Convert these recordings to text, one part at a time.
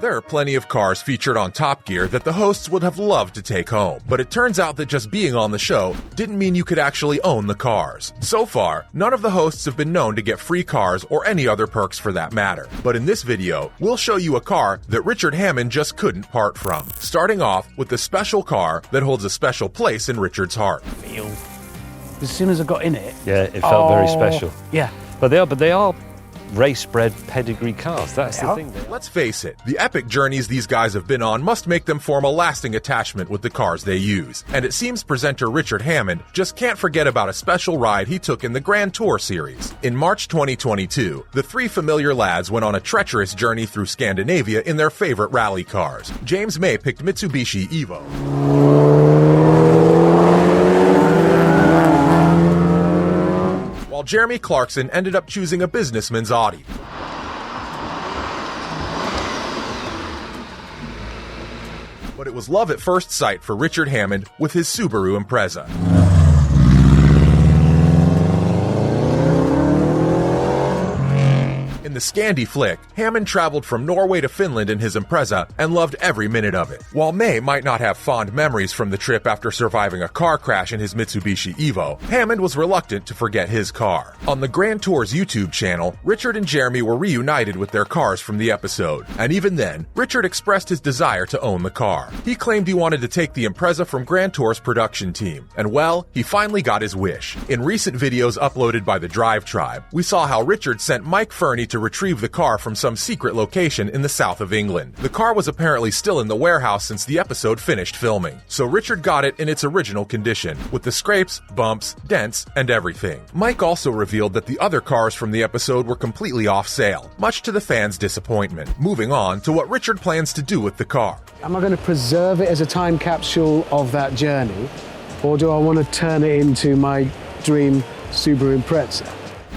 There are plenty of cars featured on Top Gear that the hosts would have loved to take home, but it turns out that just being on the show didn't mean you could actually own the cars. So far, none of the hosts have been known to get free cars or any other perks for that matter. But in this video, we'll show you a car that Richard Hammond just couldn't part from. Starting off with the special car that holds a special place in Richard's heart. As soon as I got in it... Yeah, it felt very special. Yeah. But they are race-bred pedigree cars, that's the thing. Let's face it, the epic journeys these guys have been on must make them form a lasting attachment with the cars they use. And it seems presenter Richard Hammond just can't forget about a special ride he took in the Grand Tour series. In March 2022, the three familiar lads went on a treacherous journey through Scandinavia in their favorite rally cars. James May picked Mitsubishi Evo, while Jeremy Clarkson ended up choosing a businessman's Audi. But it was love at first sight for Richard Hammond with his Subaru Impreza. In the Scandi flick, Hammond traveled from Norway to Finland in his Impreza and loved every minute of it. While May might not have fond memories from the trip after surviving a car crash in his Mitsubishi Evo, Hammond was reluctant to forget his car. On the Grand Tour's YouTube channel, Richard and Jeremy were reunited with their cars from the episode, and even then, Richard expressed his desire to own the car. He claimed he wanted to take the Impreza from Grand Tour's production team, and well, he finally got his wish. In recent videos uploaded by the Drivetribe, we saw how Richard sent Mike Fernie to retrieve the car from some secret location in the south of England. The car was apparently still in the warehouse since the episode finished filming, so Richard got it in its original condition, with the scrapes, bumps, dents, and everything. Mike also revealed that the other cars from the episode were completely off sale, much to the fans' disappointment. Moving on to what Richard plans to do with the car. Am I going to preserve it as a time capsule of that journey, or do I want to turn it into my dream Subaru Impreza?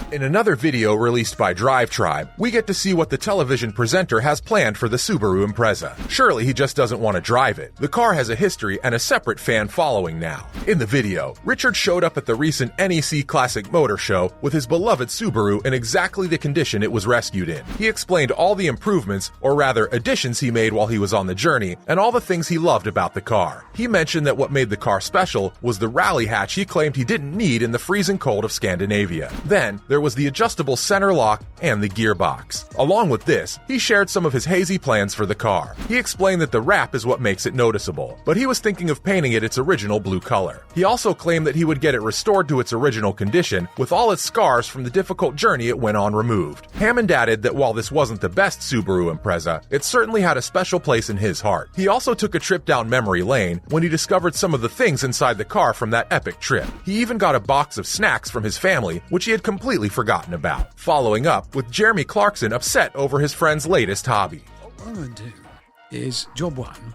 In another video released by Drivetribe, we get to see what the television presenter has planned for the Subaru Impreza. Surely he just doesn't want to drive it. The car has a history and a separate fan following now. In the video, Richard showed up at the recent NEC Classic Motor Show with his beloved Subaru in exactly the condition it was rescued in. He explained all the improvements, or rather additions he made while he was on the journey, and all the things he loved about the car. He mentioned that what made the car special was the rally hatch he claimed he didn't need in the freezing cold of Scandinavia. Then, there was the adjustable center lock and the gearbox. Along with this, he shared some of his hazy plans for the car. He explained that the wrap is what makes it noticeable, but he was thinking of painting it its original blue color. He also claimed that he would get it restored to its original condition, with all its scars from the difficult journey it went on removed. Hammond added that while this wasn't the best Subaru Impreza, it certainly had a special place in his heart. He also took a trip down memory lane when he discovered some of the things inside the car from that epic trip. He even got a box of snacks from his family, which he had completely forgotten about. Following up with Jeremy Clarkson upset over his friend's latest hobby. What I'm going to do is, job one,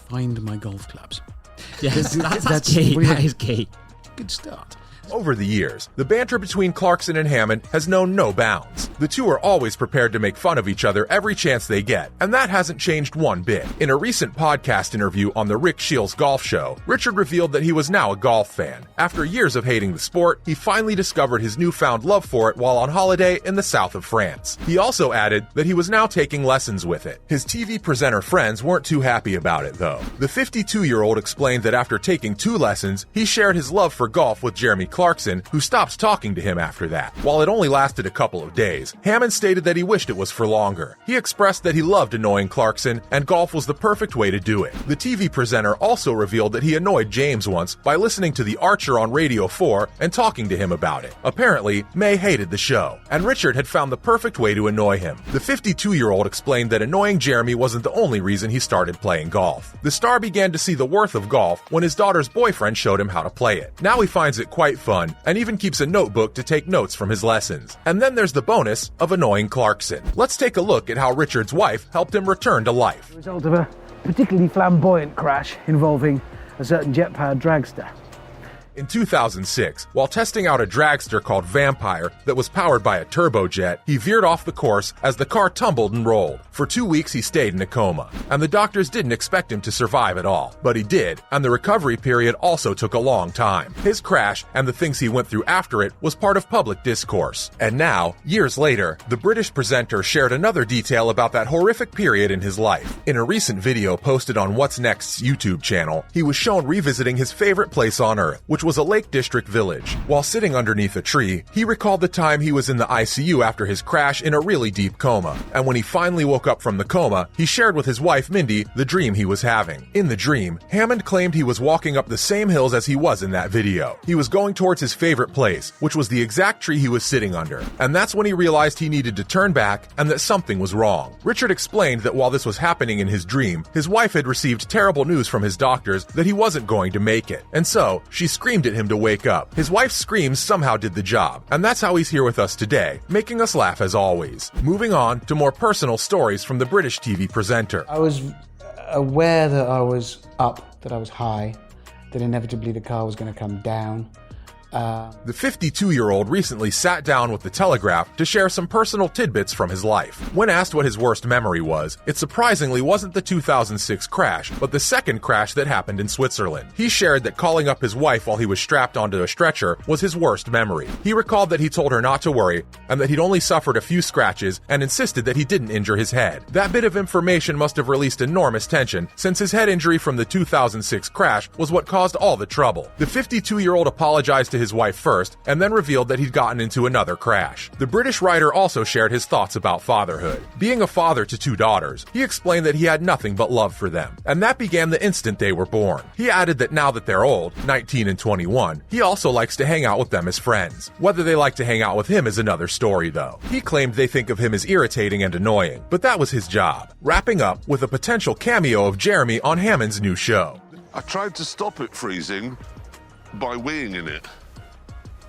find my golf clubs. Yes, that's key. That is key. Good start. Over the years, the banter between Clarkson and Hammond has known no bounds. The two are always prepared to make fun of each other every chance they get, and that hasn't changed one bit. In a recent podcast interview on the Rick Shields Golf Show, Richard revealed that he was now a golf fan. After years of hating the sport, he finally discovered his newfound love for it while on holiday in the south of France. He also added that he was now taking lessons with it. His TV presenter friends weren't too happy about it, though. The 52-year-old explained that after taking 2 lessons, he shared his love for golf with Jeremy Clarkson, who stopped talking to him after that. While it only lasted a couple of days, Hammond stated that he wished it was for longer. He expressed that he loved annoying Clarkson, and golf was the perfect way to do it. The TV presenter also revealed that he annoyed James once by listening to The Archer on Radio 4 and talking to him about it. Apparently, May hated the show, and Richard had found the perfect way to annoy him. The 52-year-old explained that annoying Jeremy wasn't the only reason he started playing golf. The star began to see the worth of golf when his daughter's boyfriend showed him how to play it. Now he finds it quite fun, and even keeps a notebook to take notes from his lessons. And then there's the bonus of annoying Clarkson. Let's take a look at how Richard's wife helped him return to life. The result of a particularly flamboyant crash involving a certain jet-powered dragster. In 2006, while testing out a dragster called Vampire that was powered by a turbojet, he veered off the course as the car tumbled and rolled. For 2 weeks, he stayed in a coma, and the doctors didn't expect him to survive at all. But he did, and the recovery period also took a long time. His crash and the things he went through after it was part of public discourse. And now, years later, the British presenter shared another detail about that horrific period in his life. In a recent video posted on What's Next's YouTube channel, he was shown revisiting his favorite place on Earth, which was a Lake District village. While sitting underneath a tree, he recalled the time he was in the ICU after his crash in a really deep coma. And when he finally woke up from the coma, he shared with his wife Mindy the dream he was having. In the dream, Hammond claimed he was walking up the same hills as he was in that video. He was going towards his favorite place, which was the exact tree he was sitting under. And that's when he realized he needed to turn back and that something was wrong. Richard explained that while this was happening in his dream, his wife had received terrible news from his doctors that he wasn't going to make it. And so, she screamed at him to wake up. His wife's screams somehow did the job. And that's how he's here with us today, making us laugh as always. Moving on to more personal stories from the British TV presenter. I was aware that I was up, that I was high, that inevitably the car was going to come down. The 52-year-old recently sat down with The Telegraph to share some personal tidbits from his life. When asked what his worst memory was, it surprisingly wasn't the 2006 crash, but the second crash that happened in Switzerland. He shared that calling up his wife while he was strapped onto a stretcher was his worst memory. He recalled that he told her not to worry and that he'd only suffered a few scratches and insisted that he didn't injure his head. That bit of information must have released enormous tension, since his head injury from the 2006 crash was what caused all the trouble. The 52-year-old apologized to his wife first, and then revealed that he'd gotten into another crash. The British writer also shared his thoughts about fatherhood. Being a father to 2 daughters, he explained that he had nothing but love for them, and that began the instant they were born. He added that now that they're old, 19 and 21, he also likes to hang out with them as friends. Whether they like to hang out with him is another story, though. He claimed they think of him as irritating and annoying, but that was his job. Wrapping up with a potential cameo of Jeremy on Hammond's new show. I tried to stop it freezing by weighing in it.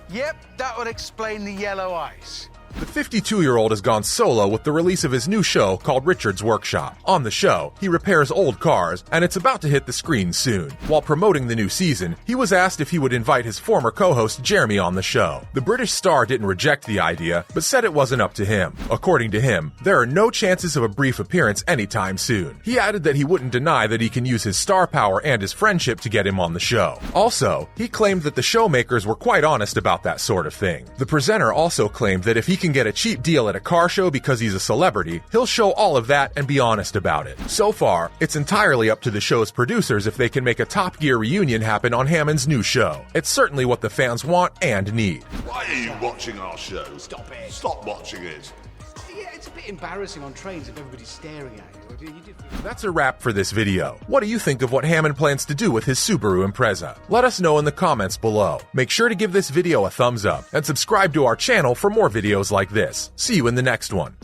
Yep, that would explain the yellow ice. The 52-year-old has gone solo with the release of his new show called Richard's Workshop. On the show, he repairs old cars, and it's about to hit the screen soon. While promoting the new season, he was asked if he would invite his former co-host Jeremy on the show. The British star didn't reject the idea, but said it wasn't up to him. According to him, there are no chances of a brief appearance anytime soon. He added that he wouldn't deny that he can use his star power and his friendship to get him on the show. Also, he claimed that the showmakers were quite honest about that sort of thing. The presenter also claimed that if he can get a cheap deal at a car show because he's a celebrity, he'll show all of that and be honest about it. So far, it's entirely up to the show's producers if they can make a Top Gear reunion happen on Hammond's new show. It's certainly what the fans want and need. Why are you watching our show? Stop it. Stop watching it. Yeah, it's a bit embarrassing on trains if everybody's staring at you. That's a wrap for this video. What do you think of what Hammond plans to do with his Subaru Impreza? Let us know in the comments below. Make sure to give this video a thumbs up and subscribe to our channel for more videos like this. See you in the next one.